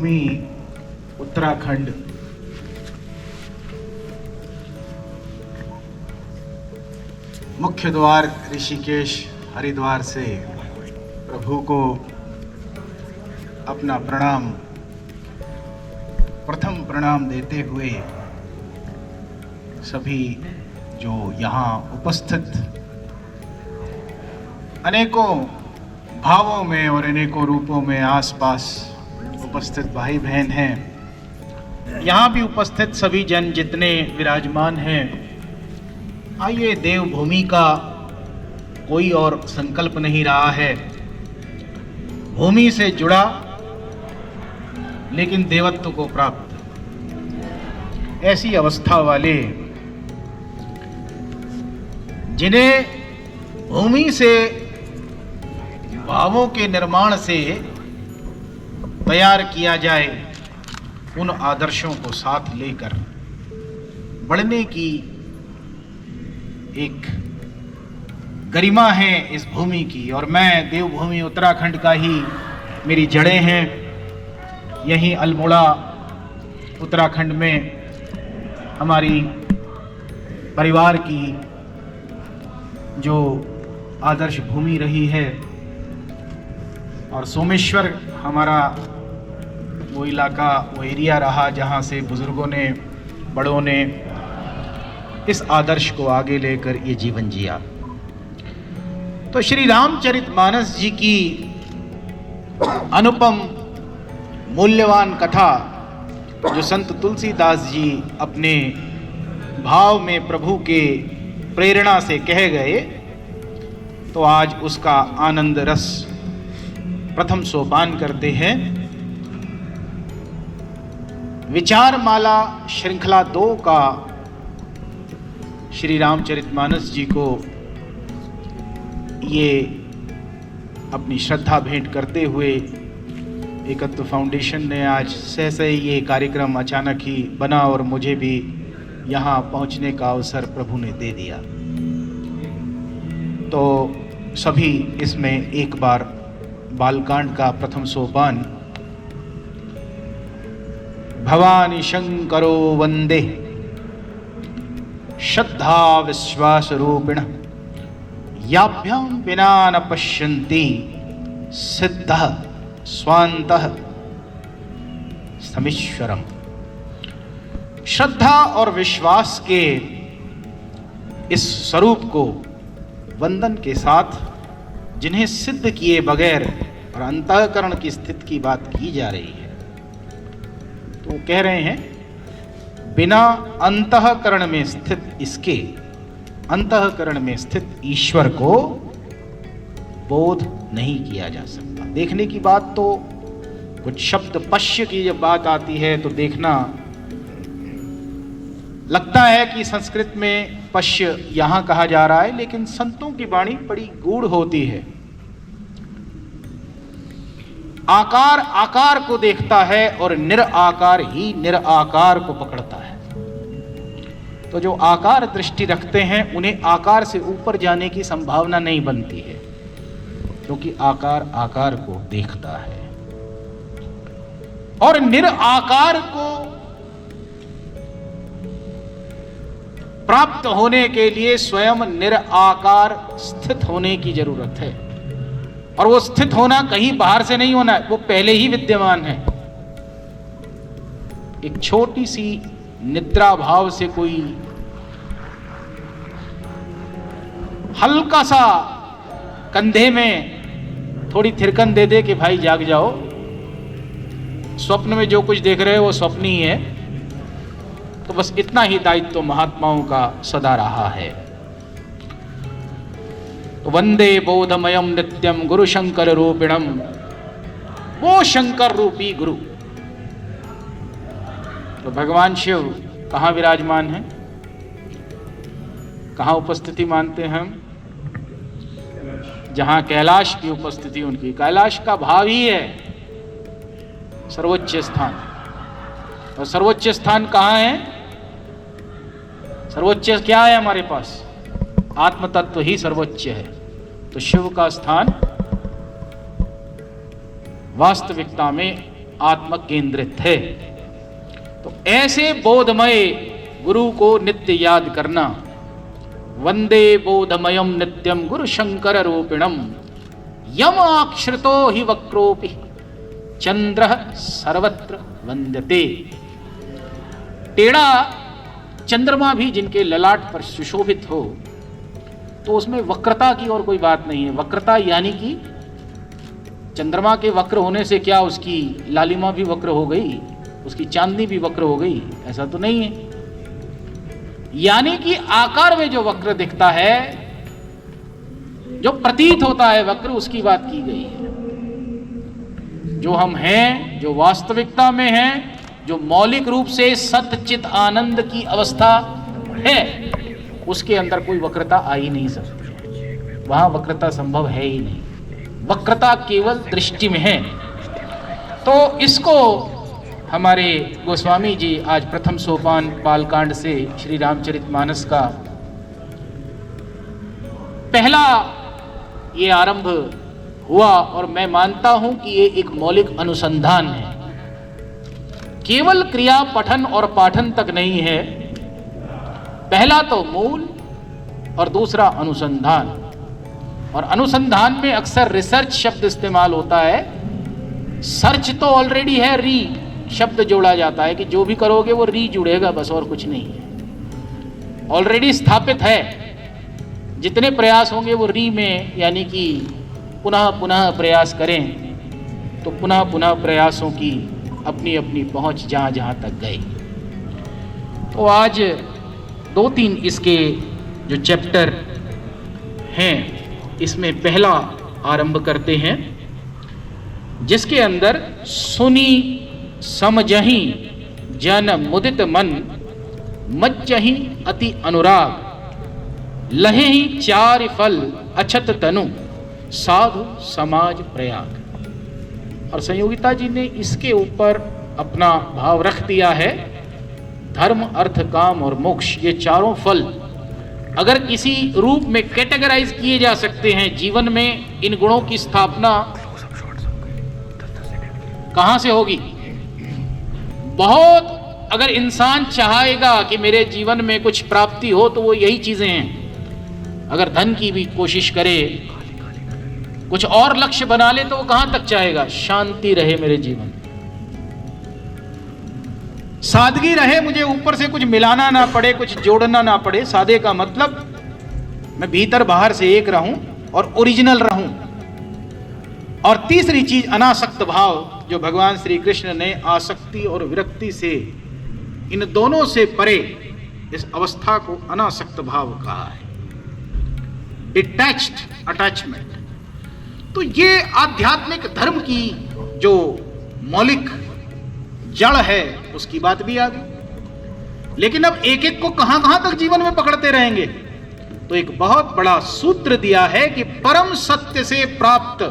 देवभूमि उत्तराखंड मुख्य द्वार ऋषिकेश हरिद्वार से प्रभु को अपना प्रणाम, प्रथम प्रणाम देते हुए सभी जो यहाँ उपस्थित अनेकों भावों में और अनेकों रूपों में आसपास उपस्थित भाई बहन हैं, यहाँ भी उपस्थित सभी जन जितने विराजमान हैं, आइए देवभूमि का कोई और संकल्प नहीं रहा है। भूमि से जुड़ा लेकिन देवत्व को प्राप्त, ऐसी अवस्था वाले जिन्हें भूमि से भावों के निर्माण से तैयार किया जाए, उन आदर्शों को साथ लेकर बढ़ने की एक गरिमा है इस भूमि की। और मैं देवभूमि उत्तराखंड का ही, मेरी जड़ें हैं यहीं अल्मोड़ा उत्तराखंड में, हमारी परिवार की जो आदर्श भूमि रही है, और सोमेश्वर हमारा वो इलाका, वो एरिया रहा जहाँ से बुजुर्गों ने, बड़ों ने इस आदर्श को आगे लेकर ये जीवन जिया। तो श्री रामचरितमानस जी की अनुपम मूल्यवान कथा जो संत तुलसीदास जी अपने भाव में प्रभु के प्रेरणा से कह गए, तो आज उसका आनंद रस प्रथम सोपान करते हैं। विचारमाला श्रृंखला 2 का श्री रामचरितमानस जी को ये अपनी श्रद्धा भेंट करते हुए एकत्व फाउंडेशन ने आज सहसे ये कार्यक्रम अचानक ही बना और मुझे भी यहाँ पहुँचने का अवसर प्रभु ने दे दिया। तो सभी इसमें एक बार बालकांड का प्रथम सोपान, भवानी शंकरो वंदे श्रद्धा विश्वास रूपिण याभ्यां विना न पश्यन्ति सिद्धः स्वान्तः समीश्वरम्। श्रद्धा और विश्वास के इस स्वरूप को वंदन के साथ, जिन्हें सिद्ध किए बगैर और अंतःकरण की स्थिति की बात की जा रही है, तो कह रहे हैं बिना अंतःकरण में स्थित, इसके अंतःकरण में स्थित ईश्वर को बोध नहीं किया जा सकता। देखने की बात तो कुछ शब्द पश्य की जब बात आती है तो देखना लगता है कि संस्कृत में पश्य यहां कहा जा रहा है, लेकिन संतों की वाणी बड़ी गूढ़ होती है। आकार आकार को देखता है और निराकार ही निराकार को पकड़ता है। तो जो आकार दृष्टि रखते हैं उन्हें आकार से ऊपर जाने की संभावना नहीं बनती है, क्योंकि आकार आकार को देखता है। और निराकार को प्राप्त होने के लिए स्वयं निराकार स्थित होने की जरूरत है। और वो स्थित होना कहीं बाहर से नहीं होना है, वो पहले ही विद्यमान है। एक छोटी सी निद्रा भाव से कोई हल्का सा कंधे में थोड़ी थिरकन दे दे कि भाई जाग जाओ, स्वप्न में जो कुछ देख रहे हो वो स्वप्न ही है, तो बस इतना ही दायित्व महात्माओं का सदा रहा है। तो वंदे बोधमयम नित्यम गुरु शंकर रूपिणम, वो शंकर रूपी गुरु। तो भगवान शिव कहाँ विराजमान हैं, कहाँ उपस्थिति मानते हैं हम? जहां कैलाश की उपस्थिति उनकी, कैलाश का भाव ही है सर्वोच्च स्थान। और सर्वोच्च स्थान कहाँ है? सर्वोच्च क्या है हमारे पास? आत्म तत्व ही सर्वोच्च है। तो शिव का स्थान वास्तविकता में आत्म केंद्रित है। तो ऐसे बोधमय गुरु को नित्य याद करना। वंदे बोधमयम नित्यम गुरु शंकर रूपिणम यम आश्रितो हि वक्रोपि चंद्र सर्वत्र वंदते। टेढ़ा चंद्रमा भी जिनके ललाट पर सुशोभित हो तो उसमें वक्रता की और कोई बात नहीं है। वक्रता यानी कि चंद्रमा के वक्र होने से क्या उसकी लालिमा भी वक्र हो गई, उसकी चांदनी भी वक्र हो गई, ऐसा तो नहीं है। यानी कि आकार में जो वक्र दिखता है, जो प्रतीत होता है वक्र, उसकी बात की गई है। जो हम हैं, जो वास्तविकता में हैं, जो मौलिक रूप से सत्य चित आनंद की अवस्था है, उसके अंदर कोई वक्रता आ ही नहीं सकती। वहां वक्रता संभव है ही नहीं। वक्रता केवल दृष्टि में है। तो इसको हमारे गोस्वामी जी आज प्रथम सोपान बालकांड से श्री रामचरितमानस का पहला ये आरंभ हुआ, और मैं मानता हूं कि ये एक मौलिक अनुसंधान है। केवल क्रिया पठन और पाठन तक नहीं है। पहला तो मूल और दूसरा अनुसंधान। और अनुसंधान में अक्सर रिसर्च शब्द इस्तेमाल होता है। सर्च तो ऑलरेडी है, री शब्द जोड़ा जाता है कि जो भी करोगे वो री जुड़ेगा, बस और कुछ नहीं है। ऑलरेडी स्थापित है। जितने प्रयास होंगे वो री में, यानी कि पुनः पुनः प्रयास करें तो पुनः पुनः प्रयासों की अपनी अपनी पहुंच जहां जहां तक गई। तो आज 2-3 इसके जो चैप्टर हैं, इसमें पहला आरंभ करते हैं, जिसके अंदर सुनी समझही जन मुदित मन मज्जही अति अनुराग लहे ही चार फल अछत तनु साधु समाज प्रयाग। और संयोगिता जी ने इसके ऊपर अपना भाव रख दिया है। धर्म, अर्थ, काम और मोक्ष, ये चारों फल अगर किसी रूप में कैटेगराइज किए जा सकते हैं, जीवन में इन गुणों की स्थापना कहां से होगी? बहुत अगर इंसान चाहेगा कि मेरे जीवन में कुछ प्राप्ति हो तो वो यही चीजें हैं। अगर धन की भी कोशिश करे, कुछ और लक्ष्य बना ले, तो वो कहां तक चाहेगा? शांति रहे मेरे जीवन, सादगी रहे, मुझे ऊपर से कुछ मिलाना ना पड़े, कुछ जोड़ना ना पड़े। सादे का मतलब मैं भीतर बाहर से एक रहूं और ओरिजिनल रहूं। और तीसरी चीज अनासक्त भाव, जो भगवान श्री कृष्ण ने आसक्ति और विरक्ति से, इन दोनों से परे इस अवस्था को अनासक्त भाव कहा है। Detached attachment. तो ये आध्यात्मिक धर्म की जो मौलिक जड़ है उसकी बात भी आ गई। लेकिन अब एक एक को कहां कहां तक जीवन में पकड़ते रहेंगे? तो एक बहुत बड़ा सूत्र दिया है कि परम सत्य से प्राप्त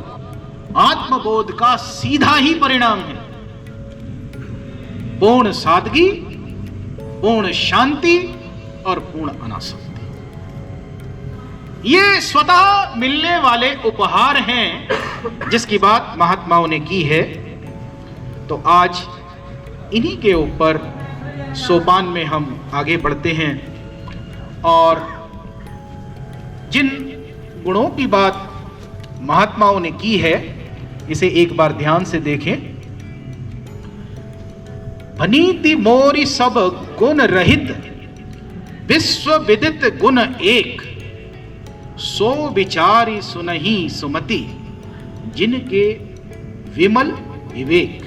आत्मबोध का सीधा ही परिणाम है पूर्ण सादगी, पूर्ण शांति और पूर्ण अनासक्ति। ये स्वतः मिलने वाले उपहार हैं जिसकी बात महात्माओं ने की है। तो आज इन्हीं के ऊपर सोपान में हम आगे बढ़ते हैं और जिन गुणों की बात महात्माओं ने की है, इसे एक बार ध्यान से देखें। भनीति मोरी सब गुण रहित विश्व विदित गुण एक, सो विचारी सुनहि सुमति जिनके विमल विवेक।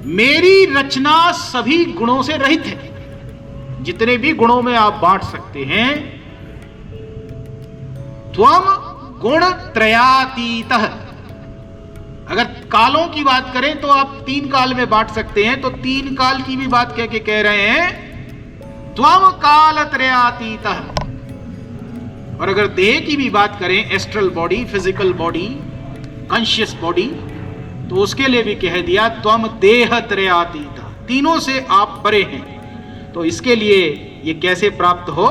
मेरी रचना सभी गुणों से रहित है। जितने भी गुणों में आप बांट सकते हैं। त्वम गुण त्रयातीतः। अगर कालों की बात करें तो आप 3 काल में बांट सकते हैं, तो 3 काल की भी बात कह के कह रहे हैं त्वम काल त्रयातीतः। और अगर देह की भी बात करें, astral body, physical body, conscious body, तो उसके लिए भी कह दिया त्वम देह त्रयातीतः। तीनों से आप परे हैं। तो इसके लिए ये कैसे प्राप्त हो?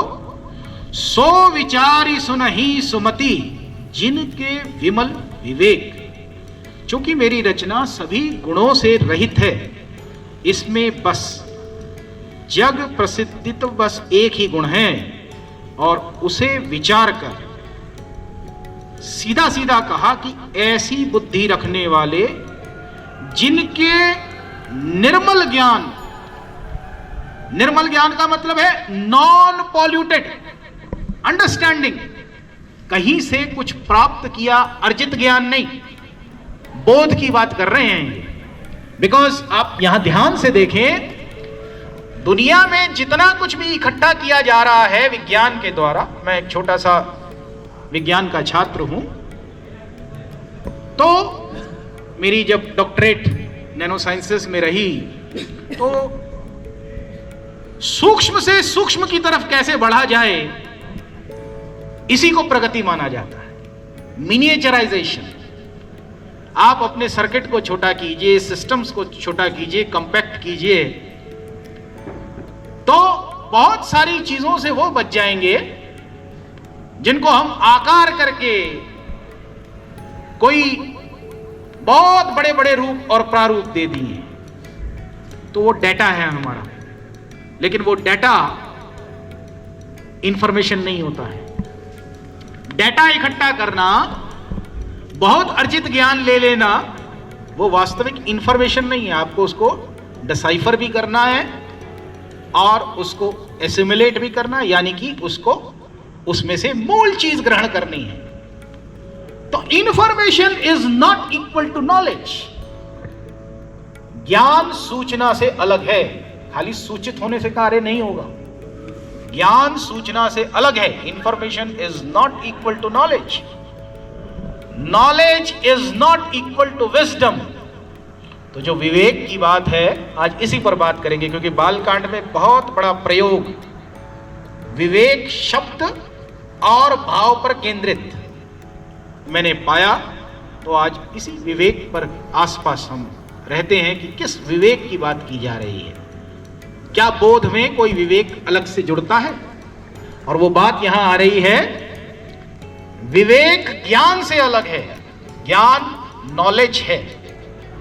सो विचारी सुनहि सुमति जिनके विमल विवेक। चूंकि मेरी रचना सभी गुणों से रहित है, इसमें बस जग प्रसिद्धित्व बस एक ही गुण है, और उसे विचार कर सीधा सीधा कहा कि ऐसी बुद्धि रखने वाले जिनके निर्मल ज्ञान का मतलब है नॉन पॉल्यूटेड अंडरस्टैंडिंग, कहीं से कुछ प्राप्त किया अर्जित ज्ञान नहीं, बोध की बात कर रहे हैं। बिकॉज आप यहां ध्यान से देखें, दुनिया में जितना कुछ भी इकट्ठा किया जा रहा है विज्ञान के द्वारा, मैं एक छोटा सा विज्ञान का छात्र हूं, तो मेरी जब डॉक्टरेट नैनो साइंसेस में रही तो सूक्ष्म से सूक्ष्म की तरफ कैसे बढ़ा जाए, इसी को प्रगति माना जाता है। मिनिएचराइजेशन, आप अपने सर्किट को छोटा कीजिए, सिस्टम्स को छोटा कीजिए, कंपैक्ट कीजिए, तो बहुत सारी चीजों से वो बच जाएंगे जिनको हम आकार करके कोई बहुत बड़े बड़े रूप और प्रारूप दे दिए। तो वो डेटा है हमारा, लेकिन वो डेटा इंफॉर्मेशन नहीं होता है। डेटा इकट्ठा करना, बहुत अर्जित ज्ञान ले लेना, वो वास्तविक इंफॉर्मेशन नहीं है। आपको उसको डिसाइफर भी करना है और उसको एसिमुलेट भी करना है, यानी कि उसको उसमें से मूल चीज ग्रहण करनी है। तो information is not equal to knowledge. ज्ञान सूचना से अलग है, खाली सूचित होने से कार्य नहीं होगा। ज्ञान सूचना से अलग है। Information is not equal to knowledge, knowledge is not equal to wisdom. तो जो विवेक की बात है, आज इसी पर बात करेंगे, क्योंकि बालकांड में बहुत बड़ा प्रयोग विवेक शब्द और भाव पर केंद्रित मैंने पाया। तो आज इसी विवेक पर आसपास हम रहते हैं कि किस विवेक की बात की जा रही है। क्या बोध में कोई विवेक अलग से जुड़ता है? और वो बात यहां आ रही है, विवेक ज्ञान से अलग है। ज्ञान नॉलेज है,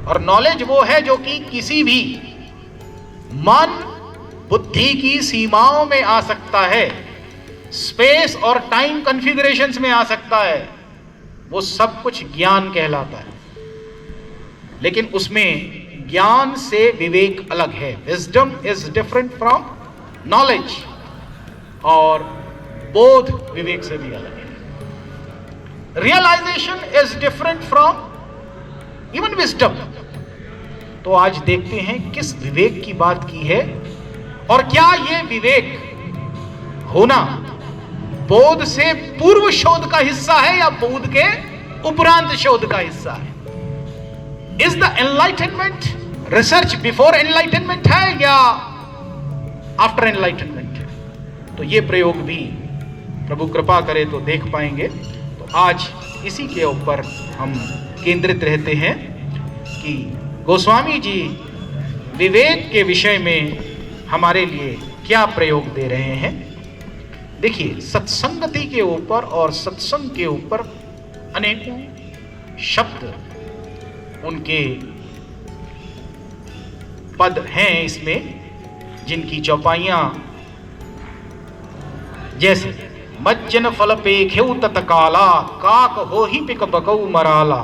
और नॉलेज वो है जो कि किसी भी मन बुद्धि की सीमाओं में आ सकता है, स्पेस और टाइम कॉन्फ़िगरेशंस में आ सकता है। वो सब कुछ ज्ञान कहलाता है, लेकिन उसमें ज्ञान से विवेक अलग है। Wisdom is different from knowledge, और बोध विवेक से भी अलग है। Realisation is different from even wisdom. तो आज देखते हैं किस विवेक की बात की है, और क्या यह विवेक होना बोध से पूर्व शोध का हिस्सा है या बोध के उपरांत शोध का हिस्सा है। Is the enlightenment research before enlightenment है या आफ्टर एनलाइटनमेंट है? तो ये प्रयोग भी प्रभु कृपा करे तो देख पाएंगे। तो आज इसी के ऊपर हम केंद्रित रहते हैं कि गोस्वामी जी विवेक के विषय में हमारे लिए क्या प्रयोग दे रहे हैं। देखिए, सत्संगति के ऊपर और सत्संग के ऊपर अनेकों शब्द उनके पद हैं इसमें, जिनकी चौपाइयां जैसे मज्जन फल पेखेउ तत्काला, काक हो ही पिक बकऊ मराला,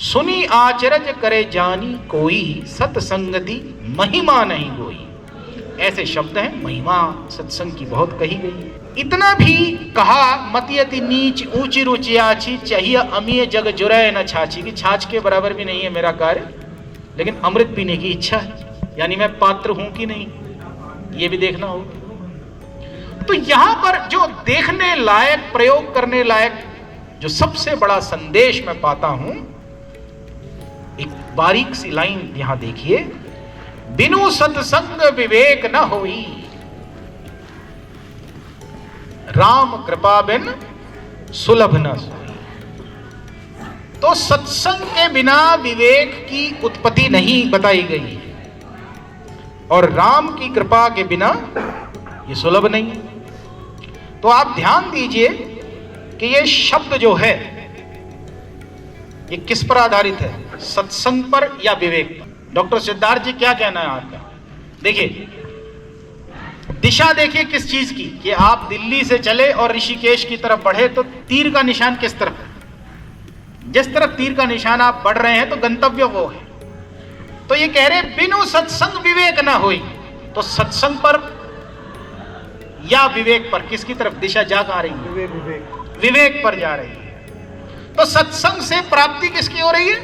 सुनी आचरज करे जानी कोई, सत्संगति महिमा नहीं कोई। ऐसे शब्द हैं। महिमा सत्संग की बहुत कही गई। इतना भी कहा, मति अति नीच ऊंची रुचि आछी, चाहिए अमीय जग जुरै न छाछी, कि छाछ के बराबर भी नहीं है मेरा कार्य, लेकिन अमृत पीने की इच्छा है, यानी मैं पात्र हूं कि नहीं, ये भी देखना होगा। तो यहां पर जो देखने लायक, प्रयोग करने लायक जो सबसे बड़ा संदेश मैं पाता हूं, एक बारीक सी लाइन यहां देखिए, बिनु सत्संग विवेक न होई, राम कृपा बिन सुलभ न सोई। तो सत्संग के बिना विवेक की उत्पत्ति नहीं बताई गई है, और राम की कृपा के बिना ये सुलभ नहीं। तो आप ध्यान दीजिए कि ये शब्द जो है ये किस पर आधारित है। सत्संग पर या विवेक पर? डॉक्टर सिद्धार्थ जी क्या कहना है आपका? देखिए, दिशा देखिए किस चीज की, कि आप दिल्ली से चले और ऋषिकेश की तरफ बढ़े तो तीर का निशान किस तरफ है? जिस तरफ तीर का निशान आप बढ़ रहे हैं तो गंतव्य वो है। तो ये कह रहे बिनु सत्संग विवेक ना होई, तो सत्संग पर या विवेक पर, किसकी तरफ दिशा जा रही है? विवेक पर जा रही है। तो सत्संग से प्राप्ति किसकी हो रही है?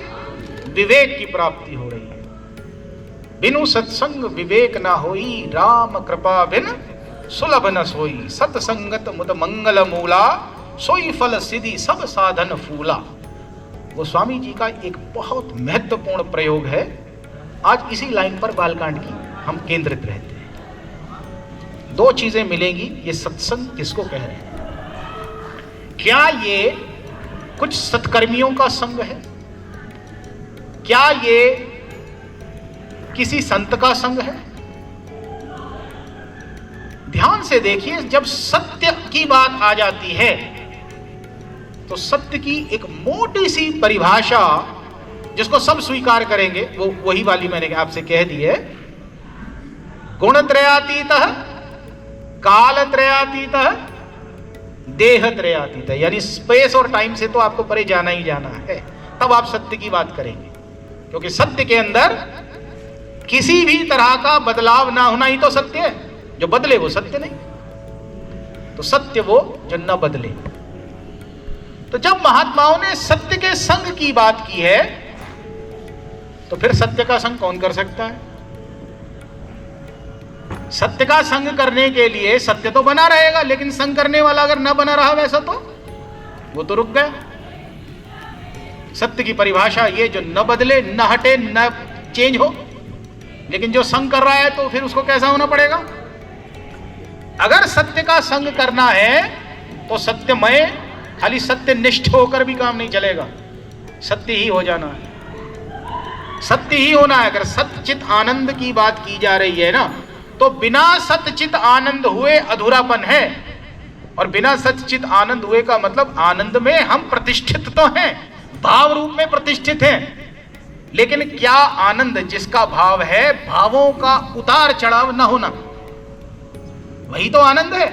विवेक की प्राप्ति हो रही है। बिनु सत्संग विवेक ना होई, राम कृपा बिन सुलभ न सोई, सत्संगत मुद मंगल मूला, सोई फल सिद्धि सब साधन फूला। गोस्वामी जी का एक बहुत महत्वपूर्ण प्रयोग है। आज इसी लाइन पर बालकांड की हम केंद्रित रहते हैं। दो चीजें मिलेंगी। ये सत्संग किसको कह रहे हैं? क्या ये कुछ सत्कर्मियों का संग है? क्या ये किसी संत का संग है? ध्यान से देखिए, जब सत्य की बात आ जाती है तो सत्य की एक मोटी सी परिभाषा जिसको सब स्वीकार करेंगे, वो वही वाली मैंने आपसे कह दी है। गुणत्रयातीतः, कालत्रयातीतः, देहत्रयातीतः, यानी स्पेस और टाइम से तो आपको परे जाना ही जाना है, तब आप सत्य की बात करेंगे। क्योंकि सत्य के अंदर किसी भी तरह का बदलाव ना होना ही तो सत्य है। जो बदले वो सत्य नहीं। तो सत्य वो जो न बदले। तो जब महात्माओं ने सत्य के संग की बात की है तो फिर सत्य का संग कौन कर सकता है? सत्य का संग करने के लिए सत्य तो बना रहेगा, लेकिन संग करने वाला अगर न बना रहा वैसा तो वो तो रुक गया। सत्य की परिभाषा ये, जो न बदले, न हटे, न चेंज हो। लेकिन जो संग कर रहा है तो फिर उसको कैसा होना पड़ेगा? अगर सत्य का संग करना है तो सत्यमय, खाली सत्यनिष्ठ होकर भी काम नहीं चलेगा। सत्य ही हो जाना है, सत्य ही होना है। अगर सत्यचित आनंद की बात की जा रही है ना, तो बिना सत्यचित आनंद हुए अधूरापन है। और बिना सत्यचित आनंद हुए का मतलब आनंद में हम प्रतिष्ठित तो हैं, भाव रूप में प्रतिष्ठित हैं, लेकिन क्या आनंद जिसका भाव है, भावों का उतार चढ़ाव न होना, वही तो आनंद है।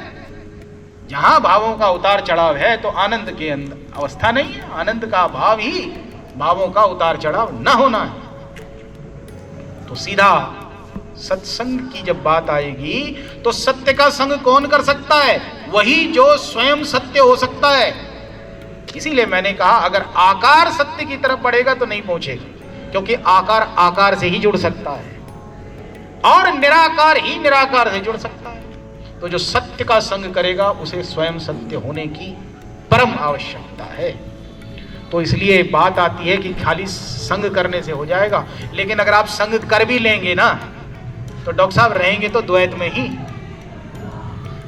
जहां भावों का उतार चढ़ाव है तो आनंद के अंदर अवस्था नहीं है। आनंद का भाव ही भावों का उतार चढ़ाव न होना है। तो सीधा सत्संग की जब बात आएगी तो सत्य का संग कौन कर सकता है? वही जो स्वयं सत्य हो सकता है। इसीलिए मैंने कहा, अगर आकार सत्य की तरफ बढ़ेगा तो नहीं पहुंचेगा, क्योंकि आकार आकार से ही जुड़ सकता है और निराकार ही निराकार से जुड़ सकता है। तो जो सत्य का संग करेगा उसे स्वयं सत्य होने की परम आवश्यकता है। तो इसलिए बात आती है कि खाली संग करने से हो जाएगा, लेकिन अगर आप संग कर भी लेंगे ना तो डॉक्टर साहब रहेंगे तो द्वैत में ही।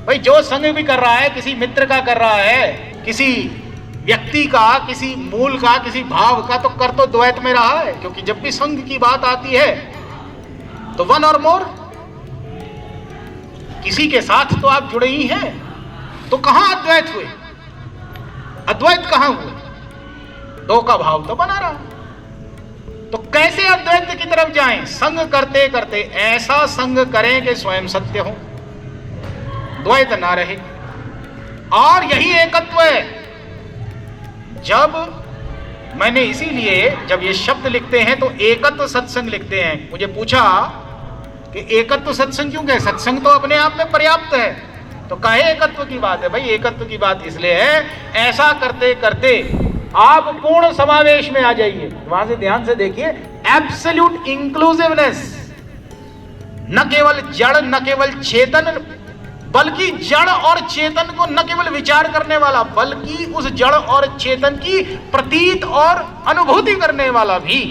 भाई जो संग भी कर रहा है, किसी मित्र का कर रहा है, किसी व्यक्ति का, किसी मूल का, किसी भाव का, तो कर तो द्वैत में रहा है। क्योंकि जब भी संग की बात आती है तो वन और मोर, किसी के साथ तो आप जुड़े ही हैं। तो कहां अद्वैत हुए? अद्वैत कहां हुए? दो का भाव तो बना रहा। तो कैसे अद्वैत की तरफ जाएं? संग करते करते ऐसा संग करें कि स्वयं सत्य हो, द्वैत ना रहे। और यही एकत्व है। जब मैंने इसीलिए जब ये शब्द लिखते हैं तो एकत्व सत्संग लिखते हैं। मुझे पूछा कि एकत्व सत्संग क्यों कहे? सत्संग तो अपने आप में पर्याप्त है, तो काहे एकत्व की बात है? भाई एकत्व की बात इसलिए है, ऐसा करते करते आप पूर्ण समावेश में आ जाइए। वहां से ध्यान से देखिए, एब्सोल्यूट इंक्लूसिवनेस, न केवल जड़, न केवल चेतन, बल्कि जड़ और चेतन को न केवल विचार करने वाला, बल्कि उस जड़ और चेतन की प्रतीत और अनुभूति करने वाला भी,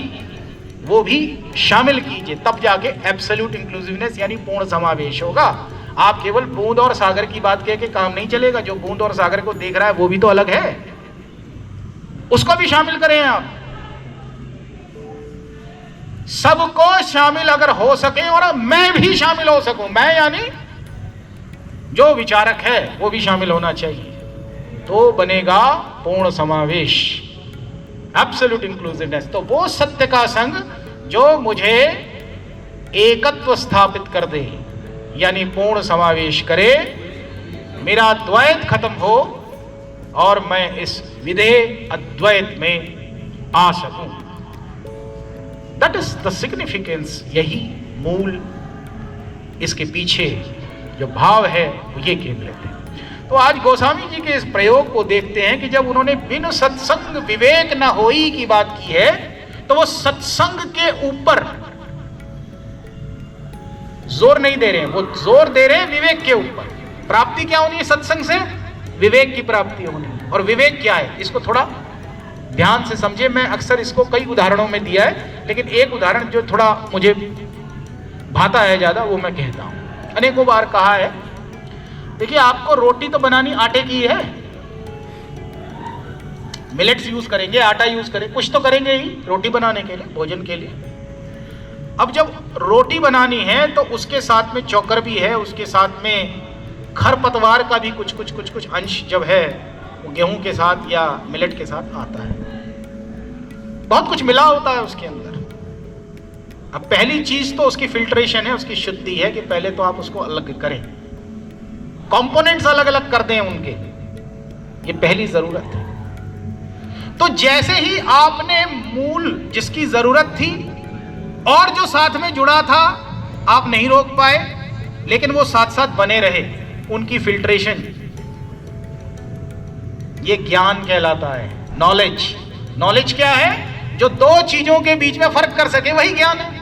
वो भी शामिल कीजिए। तब जाके एब्सोल्यूट इंक्लूसिवनेस यानी पूर्ण समावेश होगा। आप केवल बूंद और सागर की बात कह के काम नहीं चलेगा। जो बूंद और सागर को देख रहा है वो भी तो अलग है, उसको भी शामिल करें आप। सबको शामिल अगर हो सके और मैं भी शामिल हो सकूं, मैं यानी जो विचारक है वो भी शामिल होना चाहिए, तो बनेगा पूर्ण समावेश। Absolute inclusiveness. तो वो सत्य का संग जो मुझे एकत्व स्थापित कर दे, यानी पूर्ण समावेश करे, मेरा द्वैत खत्म हो और मैं इस विधेय अद्वैत में आ सकूं। That is the significance. यही मूल इसके पीछे जो भाव है वो ये केंद्रित है। तो आज गोस्वामी जी के इस प्रयोग को देखते हैं कि जब उन्होंने बिन सत्संग विवेक न होई की बात की है, तो वो सत्संग के ऊपर जोर नहीं दे रहे हैं, वो जोर दे रहे हैं विवेक के ऊपर। प्राप्ति क्या होनी है सत्संग से? विवेक की प्राप्ति होनी है। और विवेक क्या है, इसको थोड़ा ध्यान से समझे। मैं अक्सर इसको कई उदाहरणों में दिया है, लेकिन एक उदाहरण जो थोड़ा मुझे भाता है ज्यादा, वो मैं कहता हूं। अनेकों बार कहा है, देखिए आपको रोटी तो बनानी आटे की है, मिलेट्स यूज करेंगे, आटा यूज करेंगे, कुछ तो करेंगे ही रोटी बनाने के लिए, भोजन के लिए। अब जब रोटी बनानी है तो उसके साथ में चोकर भी है, उसके साथ में खरपतवार का भी कुछ अंश जब है वो गेहूं के साथ या मिलेट के साथ आता है। बहुत कुछ मिला होता है उसके अंदर। अब पहली चीज तो उसकी फिल्ट्रेशन है, उसकी शुद्धि है कि पहले तो आप उसको अलग करें, कंपोनेंट्स अलग अलग कर दें उनके, ये पहली जरूरत है। तो जैसे ही आपने मूल जिसकी जरूरत थी और जो साथ में जुड़ा था आप नहीं रोक पाए, लेकिन वो साथ साथ बने रहे, उनकी फिल्ट्रेशन, ये ज्ञान कहलाता है। नॉलेज, नॉलेज क्या है? जो दो चीजों के बीच में फर्क कर सके, वही ज्ञान है।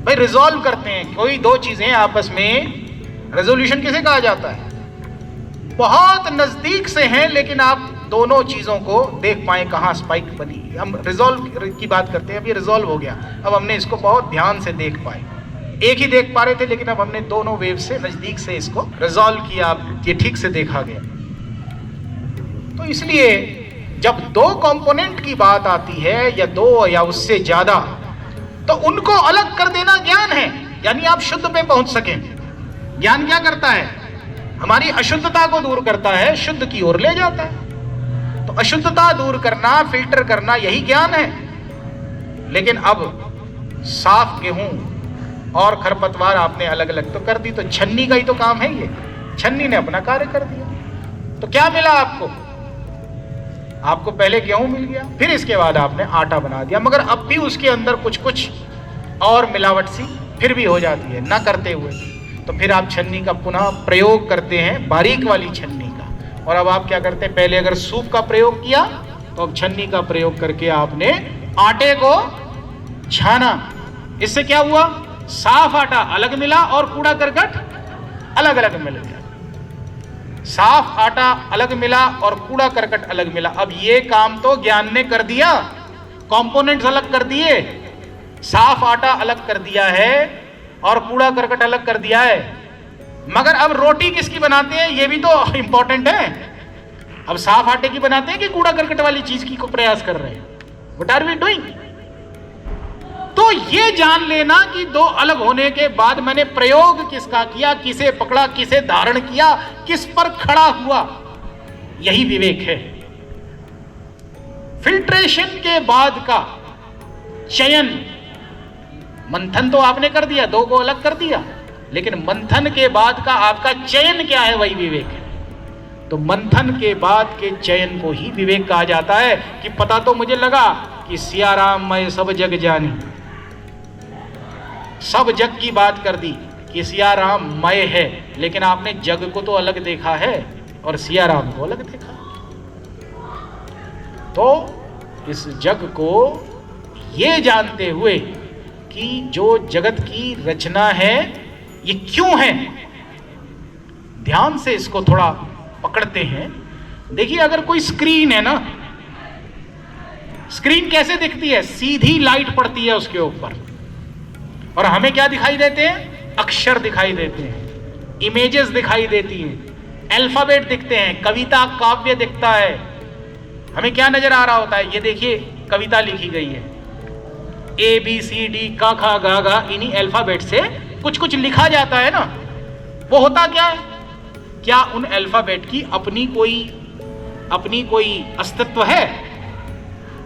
भाई रिजॉल्व करते हैं कोई दो चीजें आपस में, रेजोल्यूशन किसे कहा जाता है? बहुत नजदीक से हैं लेकिन आप दोनों चीजों को देख पाए कहां स्पाइक बनी। हम रिजॉल्व की बात करते हैं, अब ये रिजॉल्व हो गया, अब हमने इसको बहुत ध्यान से देख पाए। एक ही देख पा रहे थे लेकिन अब हमने दोनों वेव से नजदीक से इसको रिजॉल्व किया, अब ये ठीक से देखा गया। तो इसलिए जब दो कंपोनेंट की बात आती है या दो या उससे ज्यादा, तो उनको अलग कर देना ज्ञान है, यानी आप शुद्ध पे पहुंच सकें। ज्ञान क्या करता है? हमारी अशुद्धता को दूर करता है, शुद्ध की ओर ले जाता है। तो अशुद्धता दूर करना, फिल्टर करना, यही ज्ञान है। लेकिन अब साफ गेहूं और खरपतवार आपने अलग अलग तो कर दी, तो छन्नी का ही तो काम है ये। छन्नी ने अपना कार्य कर दिया, तो क्या मिला आपको? आपको पहले गेहूं मिल गया, फिर इसके बाद आपने आटा बना दिया, मगर अब भी उसके अंदर कुछ और मिलावट सी फिर भी हो जाती है ना करते हुए। तो फिर आप छन्नी का पुनः प्रयोग करते हैं, बारीक वाली छन्नी का। और अब आप क्या करते हैं? पहले अगर सूप का प्रयोग किया तो अब छन्नी का प्रयोग करके आपने आटे को छाना। इससे क्या हुआ? साफ आटा अलग मिला और कूड़ा करकट अलग अलग मिल गया। साफ आटा अलग मिला और कूड़ा करकट अलग मिला। अब ये काम तो ज्ञान ने कर दिया, कंपोनेंट्स अलग कर दिए, साफ आटा अलग कर दिया है और कूड़ा करकट अलग कर दिया है। मगर अब रोटी किसकी बनाते हैं ये भी तो इंपॉर्टेंट है। अब साफ आटे की बनाते हैं कि कूड़ा करकट वाली चीज की को प्रयास कर रहे हैं? What are we doing? तो ये जान लेना कि दो अलग होने के बाद मैंने प्रयोग किसका किया, किसे पकड़ा, किसे धारण किया, किस पर खड़ा हुआ, यही विवेक है। फिल्ट्रेशन के बाद का चयन, मंथन तो आपने कर दिया, दो को अलग कर दिया, लेकिन मंथन के बाद का आपका चयन क्या है, वही विवेक है। तो मंथन के बाद के चयन को ही विवेक कहा जाता है कि पता तो मुझे लगा कि सिया राम मैं सब जग जानी, सब जग की बात कर दी कि सिया राम मय है, लेकिन आपने जग को तो अलग देखा है और सिया राम को अलग देखा। तो इस जग को ये जानते हुए कि जो जगत की रचना है ये क्यों है, ध्यान से इसको थोड़ा पकड़ते हैं। देखिए अगर कोई स्क्रीन है ना, स्क्रीन कैसे दिखती है? सीधी लाइट पड़ती है उसके ऊपर और हमें क्या दिखाई देते हैं? अक्षर दिखाई देते हैं, इमेजेस दिखाई देती हैं, अल्फाबेट दिखते हैं, कविता काव्य दिखता है। हमें क्या नजर आ रहा होता है? ये देखिए कविता लिखी गई है, ABCD का खा गा गा, इन्हीं अल्फाबेट से कुछ कुछ लिखा जाता है ना। वो होता क्या है? क्या उन अल्फाबेट की अपनी कोई अस्तित्व है?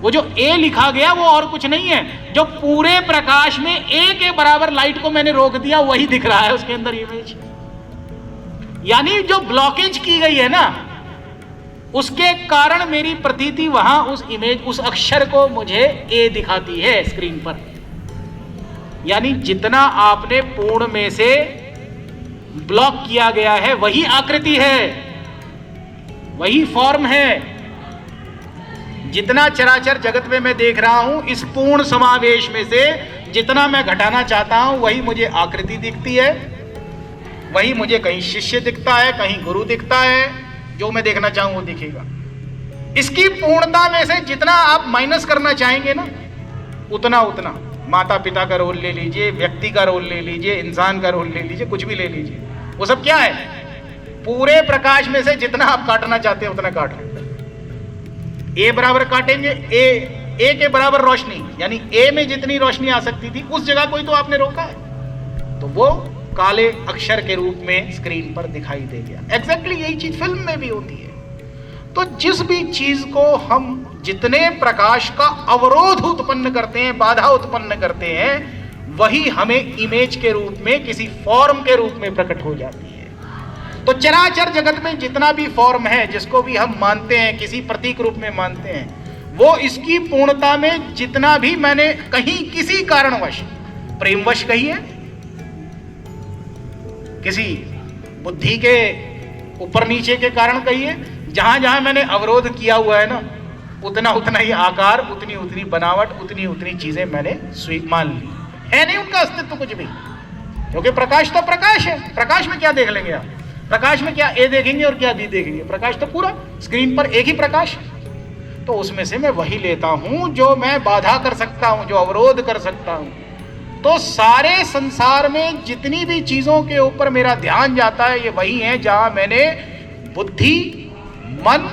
वो जो ए लिखा गया वो और कुछ नहीं है, जो पूरे प्रकाश में ए के बराबर लाइट को मैंने रोक दिया वही दिख रहा है उसके अंदर इमेज। यानी जो ब्लॉकेज की गई है ना, उसके कारण मेरी प्रतीति वहां उस इमेज, उस अक्षर को मुझे ए दिखाती है स्क्रीन पर। यानी जितना आपने पूर्ण में से ब्लॉक किया गया है वही आकृति है, वही फॉर्म है। जितना चराचर जगत में मैं देख रहा हूं, इस पूर्ण समावेश में से जितना मैं घटाना चाहता हूं वही मुझे आकृति दिखती है, वही मुझे कहीं शिष्य दिखता है, कहीं गुरु दिखता है, जो मैं देखना चाहूं वो दिखेगा। इसकी पूर्णता में से जितना आप माइनस करना चाहेंगे ना, उतना उतना माता पिता का रोल ले लीजिए, व्यक्ति का रोल ले लीजिए, इंसान का रोल ले लीजिए, कुछ भी ले लीजिए, वो सब क्या है? पूरे प्रकाश में से जितना आप काटना चाहते हैं उतना काट लेते हैं। ए बराबर काटेंगे, ए के बराबर रोशनी, यानी ए में जितनी रोशनी आ सकती थी उस जगह कोई तो आपने रोका है, तो वो काले अक्षर के रूप में स्क्रीन पर दिखाई दे गया। एग्जैक्टली यही चीज फिल्म में भी होती है। तो जिस भी चीज को हम जितने प्रकाश का अवरोध उत्पन्न करते हैं, बाधा उत्पन्न करते हैं, वही हमें इमेज के रूप में, किसी फॉर्म के रूप में प्रकट हो जाती है। तो चराचर जगत में जितना भी फॉर्म है, जिसको भी हम मानते हैं, किसी प्रतीक रूप में मानते हैं, वो इसकी पूर्णता में जितना भी मैंने कहीं किसी कारणवश, प्रेमवश कहिए, किसी बुद्धि के ऊपर नीचे के कारण कहिए, जहां जहां मैंने अवरोध किया हुआ है ना, उतना उतना ही आकार, उतनी उतनी बनावट, उतनी उतनी चीजें मैंने मान ली है। नहीं उनका अस्तित्व कुछ भी, क्योंकि प्रकाश तो प्रकाश है। प्रकाश में क्या देख लेंगे आप? प्रकाश में क्या ए देखेंगे और क्या बी देखेंगे? प्रकाश तो पूरा स्क्रीन पर एक ही प्रकाश है। तो उसमें से मैं वही लेता हूं जो मैं बाधा कर सकता हूं, जो अवरोध कर सकता हूं। तो सारे संसार में जितनी भी चीजों के ऊपर मेरा ध्यान जाता है, ये वही है जहां मैंने बुद्धि, मन,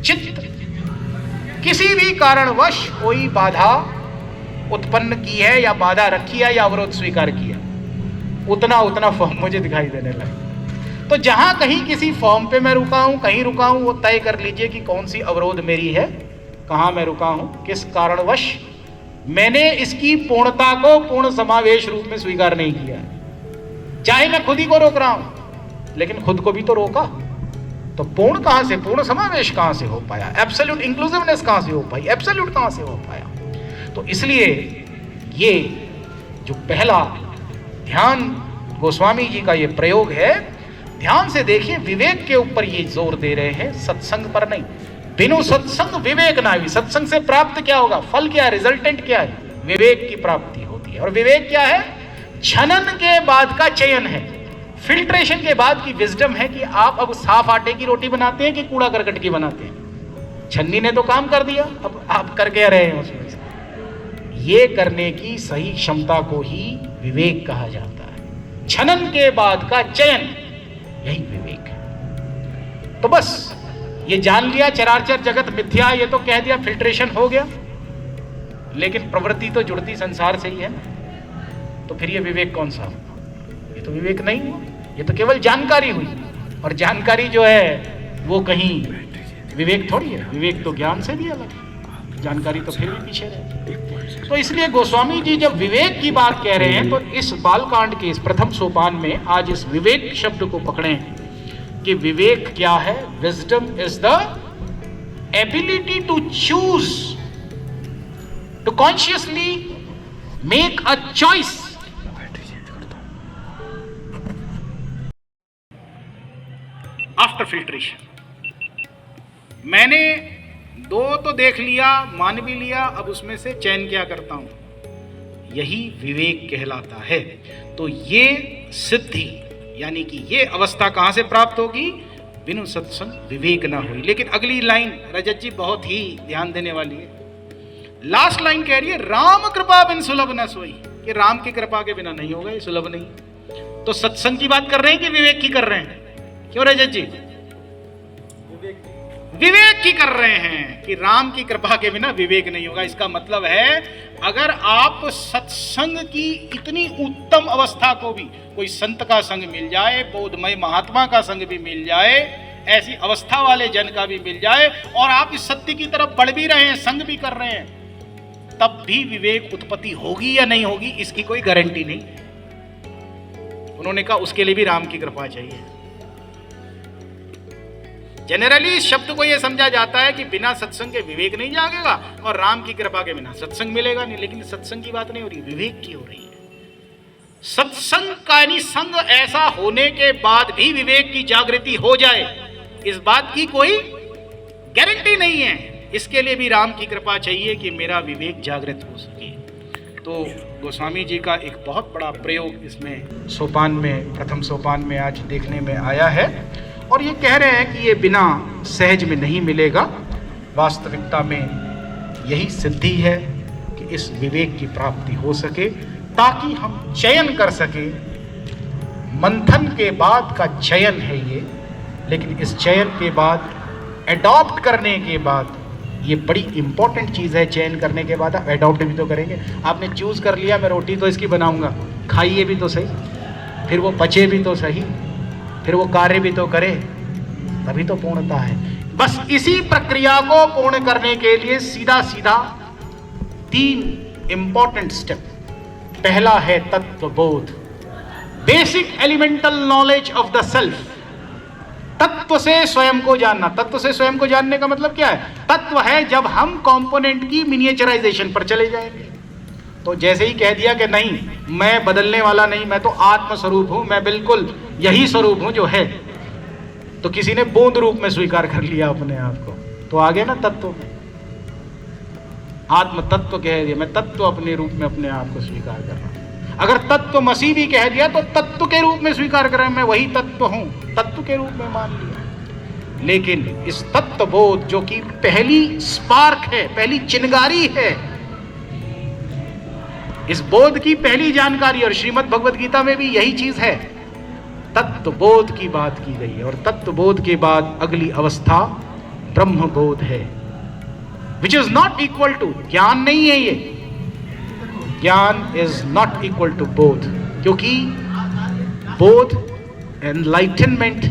चित्त, किसी भी कारणवश कोई बाधा उत्पन्न की है या बाधा रखी है या अवरोध स्वीकार किया, उतना उतना फॉर्म मुझे दिखाई देने लगा। तो जहां कहीं किसी फॉर्म पे मैं रुका हूं, कहीं रुका हूं, वो तय कर लीजिए कि कौन सी अवरोध मेरी है, कहां मैं रुका हूं, किस कारणवश मैंने इसकी पूर्णता को पूर्ण समावेश रूप में स्वीकार नहीं किया। चाहे मैं खुद ही को रोक रहा हूं, लेकिन खुद को भी तो रोका। तो पूर्ण कहां से, पूर्ण समावेश कहां से हो पाया? एब्सोल्यूट इंक्लूसिवनेस कहां से हो पाई? एब्सोल्यूट कहां से हो पाया? तो इसलिए ये जो पहला ध्यान गोस्वामी जी का ये प्रयोग है, ध्यान से देखिए, विवेक के ऊपर ये जोर दे रहे हैं, सत्संग पर नहीं। बिनु सत्संग विवेक ना हुई। सत्संग से प्राप्त क्या होगा? फल क्या है? रिजल्टेंट क्या है? विवेक की प्राप्ति होती है। और विवेक क्या है? छनन के बाद का चयन है, फिल्ट्रेशन के बाद की विजडम है कि आप अब साफ आटे की रोटी बनाते हैं कि कूड़ा करकट की बनाते हैं। छन्नी ने तो काम कर दिया, अब आप कर क्या रहे हैं उसमें से? ये करने की सही क्षमता को ही विवेक कहा जाता है। छनन के बाद का चयन, यही विवेक है। तो बस ये जान लिया चराचर जगत मिथ्या, ये तो कह दिया, फिल्ट्रेशन हो गया, लेकिन प्रवृत्ति तो जुड़ती संसार से ही है ना। तो फिर ये विवेक कौन सा हुआ? ये तो विवेक नहीं हुआ, ये तो केवल जानकारी हुई। और जानकारी जो है वो कहीं विवेक थोड़ी है। विवेक तो ज्ञान से भी अलग है, जानकारी तो फिर भी पीछे रहती है। तो इसलिए गोस्वामी जी जब विवेक की बात कह रहे हैं, तो इस बालकांड के इस प्रथम सोपान में आज इस विवेक शब्द को पकड़ें कि विवेक क्या है? Wisdom is the ability to choose, to consciously make a choice. After filtration मैंने दो तो देख लिया, मान भी लिया, अब उसमें से चयन क्या करता हूं, यही विवेक कहलाता है। तो ये सिद्धि यानी कि ये अवस्था कहां से प्राप्त होगी? बिनु सत्संग विवेक ना हुई। लेकिन अगली लाइन रजत जी बहुत ही ध्यान देने वाली है। लास्ट लाइन कह रही है, राम कृपा बिन सुलभ न सोई, कि राम की कृपा के बिना नहीं होगा, ये सुलभ नहीं। तो सत्संग की बात कर रहे हैं कि विवेक की कर रहे हैं? क्यों रजत जी? विवेक की कर रहे हैं कि राम की कृपा के बिना विवेक नहीं होगा। इसका मतलब है अगर आप सत्संग की इतनी उत्तम अवस्था को भी, कोई संत का संग मिल जाए, बोधमय महात्मा का संग भी मिल जाए, ऐसी अवस्था वाले जन का भी मिल जाए और आप इस सत्य की तरफ बढ़ भी रहे हैं, संग भी कर रहे हैं, तब भी विवेक उत्पत्ति होगी या नहीं होगी इसकी कोई गारंटी नहीं। उन्होंने कहा उसके लिए भी राम की कृपा चाहिए। जनरली इस शब्द को यह समझा जाता है कि बिना सत्संग के विवेक नहीं जागेगा और राम की कृपा के बिना सत्संग मिलेगा नहीं, लेकिन सत्संग की बात नहीं हो रही, विवेक की हो रही है। सत्संग का यानी संग ऐसा होने के बाद भी विवेक की जागृति हो जाए, इस बात की कोई गारंटी नहीं है। इसके लिए भी राम की कृपा चाहिए कि मेरा विवेक जागृत हो सके। तो गोस्वामी जी का एक बहुत बड़ा प्रयोग इसमें सोपान में, प्रथम सोपान में आज देखने में आया है और ये कह रहे हैं कि ये बिना सहज में नहीं मिलेगा। वास्तविकता में यही सिद्धि है कि इस विवेक की प्राप्ति हो सके ताकि हम चयन कर सके। मंथन के बाद का चयन है ये, लेकिन इस चयन के बाद एडॉप्ट करने के बाद, ये बड़ी इंपॉर्टेंट चीज़ है। चयन करने के बाद आप एडॉप्ट भी तो करेंगे। आपने चूज कर लिया मैं रोटी तो इसकी बनाऊंगा, खाइए भी तो सही, फिर वो पचे भी तो सही, फिर वो कार्य भी तो करे, तभी तो पूर्णता है। बस इसी प्रक्रिया को पूर्ण करने के लिए सीधा सीधा 3 इंपॉर्टेंट स्टेप। पहला है Tattvabodh, basic elemental knowledge of the self. तत्व से स्वयं को जानना। तत्व से स्वयं को जानने का मतलब क्या है? तत्व है जब हम कंपोनेंट की मिनिएचराइजेशन पर चले जाएंगे। तो जैसे ही कह दिया कि नहीं मैं बदलने वाला नहीं, मैं तो आत्म स्वरूप हूं, मैं बिल्कुल यही स्वरूप हूं जो है, तो किसी ने बूंद रूप में स्वीकार कर लिया अपने आप को, तो आ गया ना तत्व में। आत्म तत्व कह दिया, मैं तत्व अपने रूप में अपने आप को स्वीकार कर रहा हूं। अगर तत्व मसीह भी कह दिया तो तत्व के रूप में स्वीकार कर रहे हैं, मैं वही तत्व हूं, तत्व के रूप में मान लिया। लेकिन इस तत्वबोध जो कि पहली स्पार्क है, पहली चिंगारी है, इस बोध की पहली जानकारी, और श्रीमद् भगवद गीता में भी यही चीज है, तत्वबोध की बात की गई है। और तत्वबोध के बाद अगली अवस्था ब्रह्मबोध है, which is not equal to, ज्ञान नहीं है ये, ज्ञान इज नॉट इक्वल टू बोध, क्योंकि बोध एनलाइटनमेंट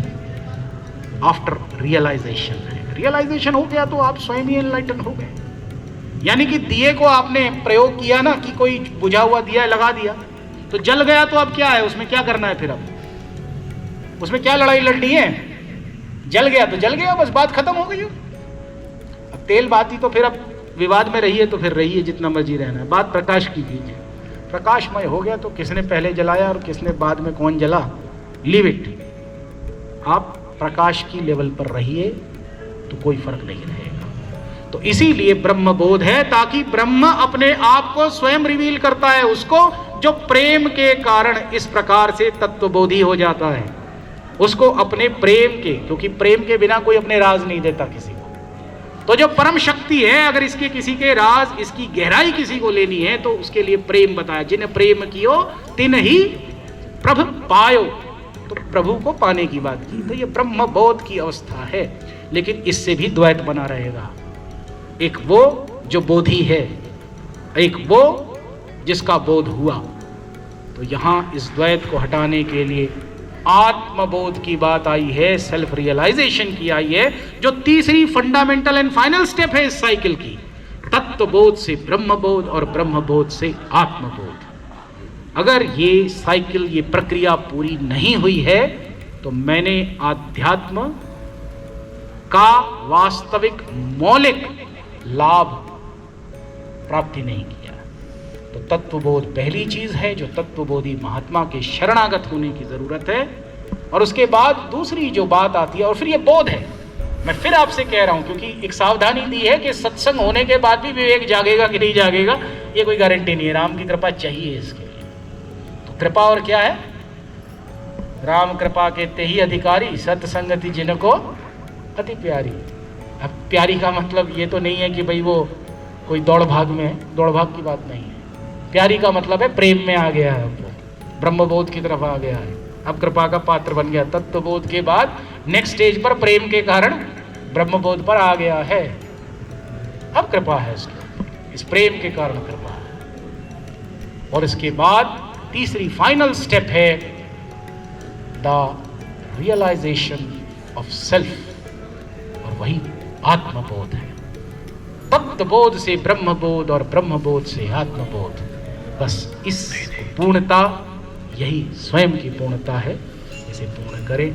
आफ्टर रियलाइजेशन है। रियलाइजेशन हो गया तो आप स्वयं ही एनलाइटन हो गए। यानी कि दिए को आपने प्रयोग किया ना, कि कोई बुझा हुआ दिया है लगा दिया तो जल गया, तो अब क्या है उसमें, क्या करना है फिर? अब उसमें क्या लड़ाई लड़नी है? जल गया तो जल गया, बस बात खत्म हो गई। अब तेल बाती तो फिर अब विवाद में रही है तो फिर रही है, जितना मर्जी रहना है। बात प्रकाश की कीजिए, प्रकाशमय हो गया तो किसने पहले जलाया और किसने बाद में कौन जला, लीव इट। आप प्रकाश की लेवल पर रहिए तो कोई फर्क नहीं रहेगा। तो इसीलिए ब्रह्म बोध है, ताकि ब्रह्म अपने आप को स्वयं रिवील करता है उसको, जो प्रेम के कारण इस प्रकार से तत्वबोधी हो जाता है। उसको अपने प्रेम के, क्योंकि प्रेम के बिना कोई अपने राज नहीं देता किसी को। तो जो परम शक्ति है, अगर इसके किसी के राज, इसकी गहराई किसी को लेनी है तो उसके लिए प्रेम बताया। जिन्हें प्रेम कियो तिन ही प्रभु पायो, तो प्रभु को पाने की बात की। तो ये ब्रह्म बोध की अवस्था है, लेकिन इससे भी द्वैत बना रहेगा। एक वो जो बोधी है, एक वो जिसका बोध हुआ। तो यहां इस द्वैत को हटाने के लिए आत्मबोध की बात आई है, सेल्फ रियलाइजेशन की आई है, जो तीसरी फंडामेंटल एंड फाइनल स्टेप है इस साइकिल की। तत्वबोध से ब्रह्मबोध और ब्रह्मबोध से आत्मबोध। अगर ये साइकिल, ये प्रक्रिया पूरी नहीं हुई है तो मैंने आध्यात्म का वास्तविक मौलिक लाभ प्राप्ति नहीं किया। तो तत्वबोध पहली चीज है जो तत्वबोधी महात्मा के शरणागत होने की जरूरत है। और उसके बाद दूसरी जो बात आती है, और फिर ये बोध है। मैं फिर आपसे कह रहा हूं, क्योंकि एक सावधानी दी है कि सत्संग होने के बाद भी विवेक जागेगा कि नहीं जागेगा, ये कोई गारंटी नहीं है। राम की कृपा चाहिए इसके लिए। तो कृपा और क्या है? राम कृपा के तेहि अधिकारी, सत्संगति जिनको अति प्यारी। अब प्यारी का मतलब ये तो नहीं है कि भाई वो कोई दौड़ भाग में है, दौड़ भाग की बात नहीं है। प्यारी का मतलब है प्रेम में आ गया है, वो ब्रह्मबोध की तरफ आ गया है, अब कृपा का पात्र बन गया। तत्वबोध के बाद नेक्स्ट स्टेज पर प्रेम के कारण ब्रह्मबोध पर आ गया है, अब कृपा है इसके, इस प्रेम के कारण कृपा है। और इसके बाद तीसरी फाइनल स्टेप है द रियलाइजेशन ऑफ सेल्फ, और वही आत्मबोध है। तत्वबोध से ब्रह्मबोध और ब्रह्मबोध से आत्मबोध, बस इस पूर्णता, यही स्वयं की पूर्णता है, इसे पूर्ण करें।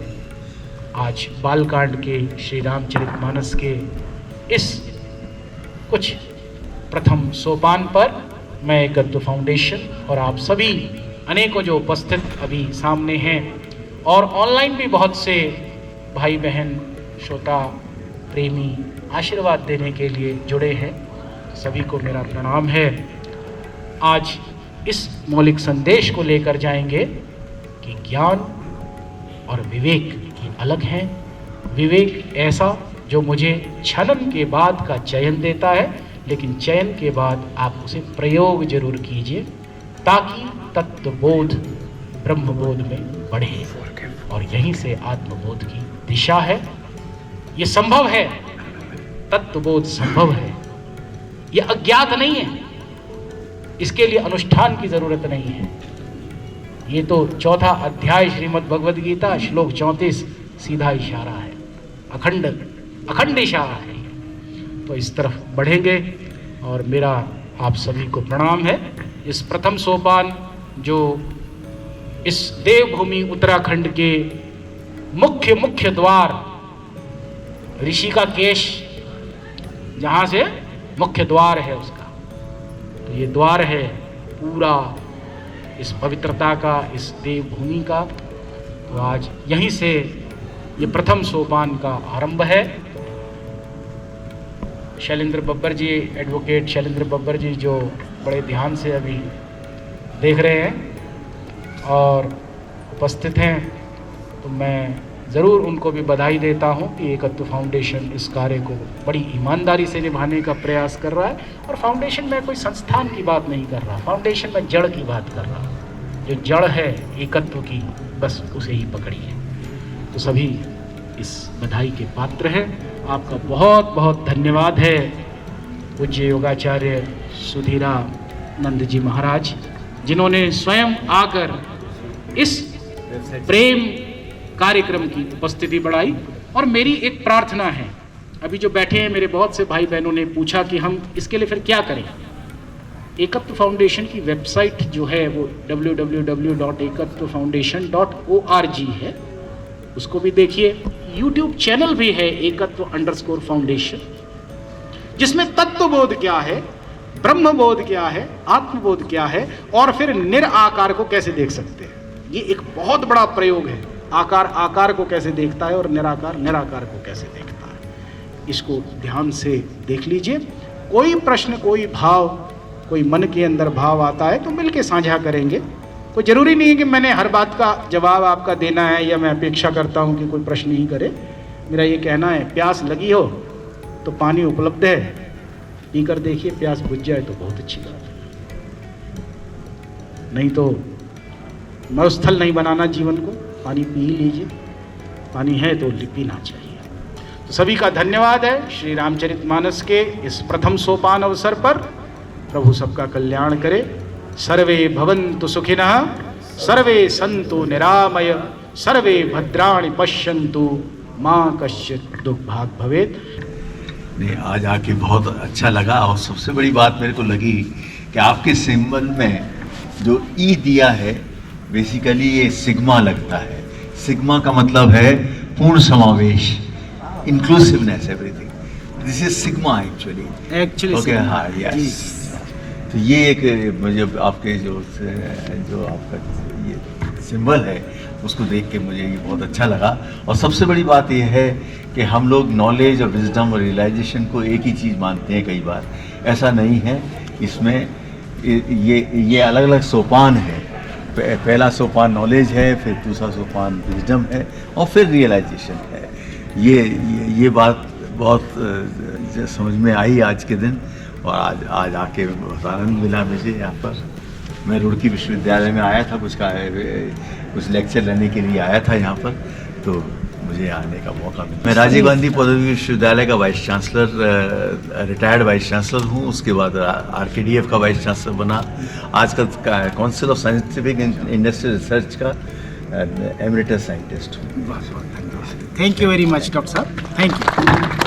आज बालकांड के श्री रामचरितमानस के इस कुछ प्रथम सोपान पर मैं एकत्व फाउंडेशन और आप सभी अनेकों जो उपस्थित अभी सामने हैं और ऑनलाइन भी बहुत से भाई बहन श्रोता प्रेमी आशीर्वाद देने के लिए जुड़े हैं, सभी को मेरा प्रणाम है। आज इस मौलिक संदेश को लेकर जाएंगे कि ज्ञान और विवेक ये अलग हैं। विवेक ऐसा जो मुझे छलन के बाद का चयन देता है, लेकिन चयन के बाद आप उसे प्रयोग जरूर कीजिए ताकि तत्वबोध ब्रह्मबोध में बढ़े, और यहीं से आत्मबोध की दिशा है। ये संभव है, तत्वबोध संभव है, ये अज्ञात नहीं है, इसके लिए अनुष्ठान की जरूरत नहीं है। ये तो चौथा अध्याय श्रीमद् भगवद गीता श्लोक 34 सीधा इशारा है, अखंड इशारा है। तो इस तरफ बढ़ेंगे और मेरा आप सभी को प्रणाम है। इस प्रथम सोपान जो इस देवभूमि उत्तराखंड के मुख्य द्वार ऋषि का केश, जहाँ से मुख्य द्वार है उसका, तो ये द्वार है पूरा इस पवित्रता का, इस देवभूमि का। तो आज यहीं से ये प्रथम सोपान का आरंभ है। शैलेंद्र बब्बर जी, एडवोकेट शैलेंद्र बब्बर जी, जो बड़े ध्यान से अभी देख रहे हैं और उपस्थित हैं, तो मैं ज़रूर उनको भी बधाई देता हूं कि एकत्व फाउंडेशन इस कार्य को बड़ी ईमानदारी से निभाने का प्रयास कर रहा है। और फाउंडेशन में कोई संस्थान की बात नहीं कर रहा, फाउंडेशन में जड़ की बात कर रहा हूँ। जो जड़ है एकत्व की, बस उसे ही पकड़िए। तो सभी इस बधाई के पात्र हैं। आपका बहुत बहुत धन्यवाद है पूज्य योगाचार्य सुधीरानंद जी महाराज, जिन्होंने स्वयं आकर इस प्रेम कार्यक्रम की उपस्थिति बढ़ाई। और मेरी एक प्रार्थना है, अभी जो बैठे हैं मेरे बहुत से भाई बहनों ने पूछा कि हम इसके लिए फिर क्या करें। एकत्व फाउंडेशन की वेबसाइट जो है वो www.ekatvafoundation.org है, उसको भी देखिए। यूट्यूब चैनल भी है एकत्व_फाउंडेशन, जिसमें तत्वबोध क्या है, ब्रह्मबोध क्या है, आत्मबोध क्या है, और फिर निराकार को कैसे देख सकते हैं। ये एक बहुत बड़ा प्रयोग है। आकार आकार को कैसे देखता है और निराकार निराकार को कैसे देखता है, इसको ध्यान से देख लीजिए। कोई प्रश्न, कोई भाव, कोई मन के अंदर भाव आता है तो मिलके साझा करेंगे। कोई ज़रूरी नहीं है कि मैंने हर बात का जवाब आपका देना है, या मैं अपेक्षा करता हूँ कि कोई प्रश्न ही करे। मेरा ये कहना है, प्यास लगी हो तो पानी उपलब्ध है, पीकर देखिए, प्यास बुझ जाए तो बहुत अच्छी बात है। नहीं तो मरुस्थल नहीं बनाना जीवन को, पानी पी लीजिए, पानी है तो पीना चाहिए। तो सभी का धन्यवाद है। श्री रामचरितमानस के इस प्रथम सोपान अवसर पर प्रभु सबका कल्याण करे। सर्वे भवन्तु सुखिनः, सर्वे सन्तु निरामय, सर्वे भद्राणि पश्यन्तु, माँ कश्चित् दुर्भाग् भवेत्। नहीं, आज आके बहुत अच्छा लगा। और सबसे बड़ी बात मेरे को लगी कि आपके सिंबल में जो ई दिया है, बेसिकली ये सिग्मा लगता है। सिग्मा का मतलब है पूर्ण समावेश, inclusiveness, everything. This is sigma actually. Okay, हाँ, यस। तो ये एक मुझे आपके जो आपका ये सिंबल है, उसको देख के मुझे ये बहुत अच्छा लगा। और सबसे बड़ी बात ये है कि हम लोग नॉलेज और विजडम और रियलाइजेशन को एक ही चीज़ मानते हैं। कई बार ऐसा नहीं है। इसमें ये अलग अलग सोपान है। पहला सोपान नॉलेज है, फिर दूसरा सोपान विजडम है, और फिर रियलाइजेशन है। ये बात बहुत समझ में आई आज के दिन। और आज आके बहुत आनंद मिला मुझे। यहाँ पर मैं रुड़की विश्वविद्यालय में आया था, कुछ लेक्चर लेने के लिए आया था यहाँ पर, तो मुझे आने का मौका मिला। मैं राजीव गांधी पौद्योगिक विश्वविद्यालय का vice chancellor, retired vice chancellor हूँ। उसके बाद RKDF का वाइस चांसलर बना। आजकल council of scientific industrial research का एमरिटस साइंटिस्ट हूँ। बहुत बहुत धन्यवाद। Thank you very much doctor साहब, थैंक यू।